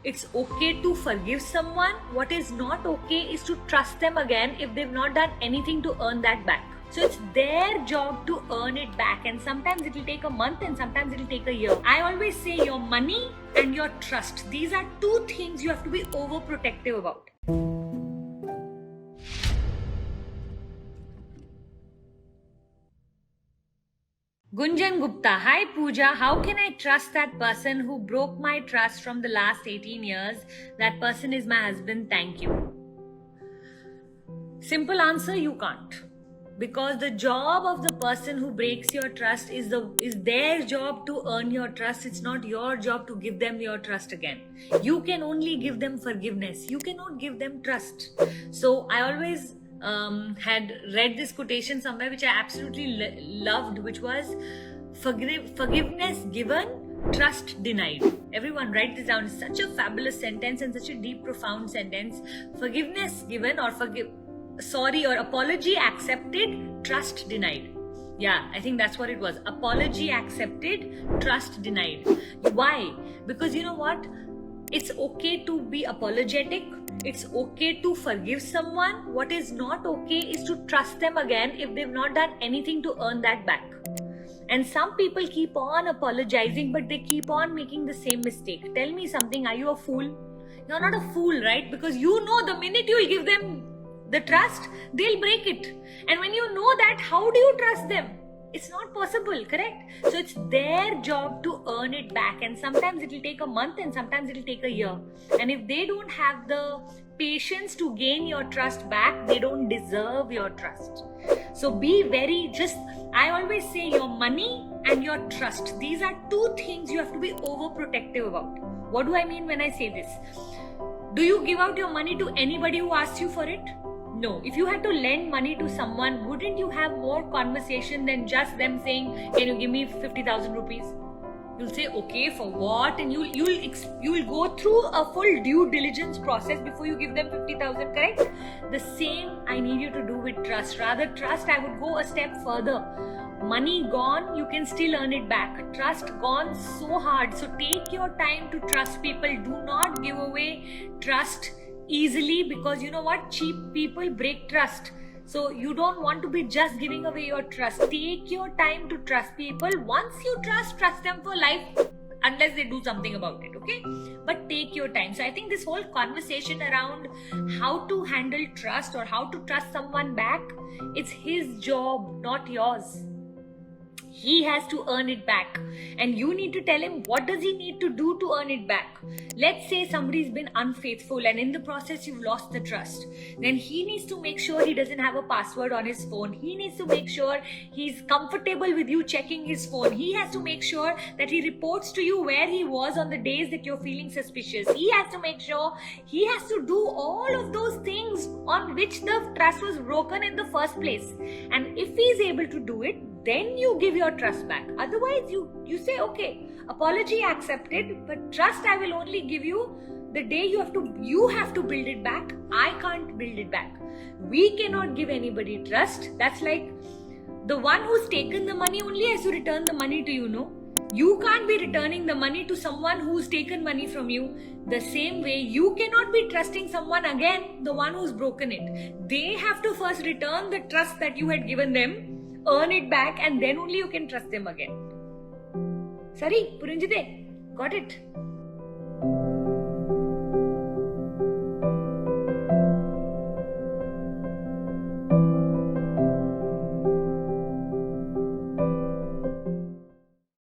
It's okay to forgive someone. What is not okay is to trust them again if they've not done anything to earn that back. So it's their job to earn it back, and sometimes it will take a month and sometimes it will take a year. I always say your money and your trust. These are two things you have to be overprotective about. Gunjan Gupta, hi Puja, how can I trust that person who broke my trust from the last 18 years? That person is my husband, thank you. Simple answer, you can't. Because the job of the person who breaks your trust is their job to earn your trust. It's not your job to give them your trust again. You can only give them forgiveness. You cannot give them trust. So I always had read this quotation somewhere which I absolutely loved, which was forgiveness given, trust denied. Everyone write this down. It's such a fabulous sentence and such a deep, profound sentence. Forgiveness given or apology accepted, trust denied. Yeah, I think that's what it was. Apology accepted, trust denied. Why? Because you know what? It's okay to be apologetic. It's okay to forgive someone. What is not okay is to trust them again if they've not done anything to earn that back. And some people keep on apologizing, but they keep on making the same mistake. Tell me something, are you a fool? You're not a fool, right? Because you know the minute you'll give them the trust, they'll break it. And when you know that, how do you trust them? It's not possible, correct? So it's their job to earn it back, and sometimes it will take a month and sometimes it will take a year. And if they don't have the patience to gain your trust back, they don't deserve your trust. So I always say your money and your trust. These are two things you have to be overprotective about. What do I mean when I say this? Do you give out your money to anybody who asks you for it? No. If you had to lend money to someone, wouldn't you have more conversation than just them saying, can you give me 50,000 rupees? You'll say, okay, for what? And you'll go through a full due diligence process before you give them 50,000, correct? The same I need you to do with trust. Rather, trust, I would go a step further. Money gone, you can still earn it back. Trust gone so hard. So take your time to trust people. Do not give away trust easily, because you know what? Cheap people break trust. So you don't want to be just giving away your trust. Take your time to trust people. Once you trust them for life, unless they do something about it, okay? But take your time. So I think this whole conversation around how to handle trust or how to trust someone back, it's his job, not yours. He has to earn it back, and you need to tell him what does he need to do to earn it back. Let's say somebody's been unfaithful and in the process you've lost the trust. Then he needs to make sure he doesn't have a password on his phone. He needs to make sure he's comfortable with you checking his phone. He has to make sure that he reports to you where he was on the days that you're feeling suspicious. He has to make sure he has to do all of those things on which the trust was broken in the first place. And if he's able to do it, then you give your trust back. Otherwise, you say, okay, apology accepted, but trust I will only give you the day you have to build it back. I can't build it back. We cannot give anybody trust. That's like the one who's taken the money only has to return the money to you, no? You can't be returning the money to someone who's taken money from you. The same way, you cannot be trusting someone again, the one who's broken it. They have to first return the trust that you had given them, earn it back, and then only you can trust them again. Sari, Puranjite, got it?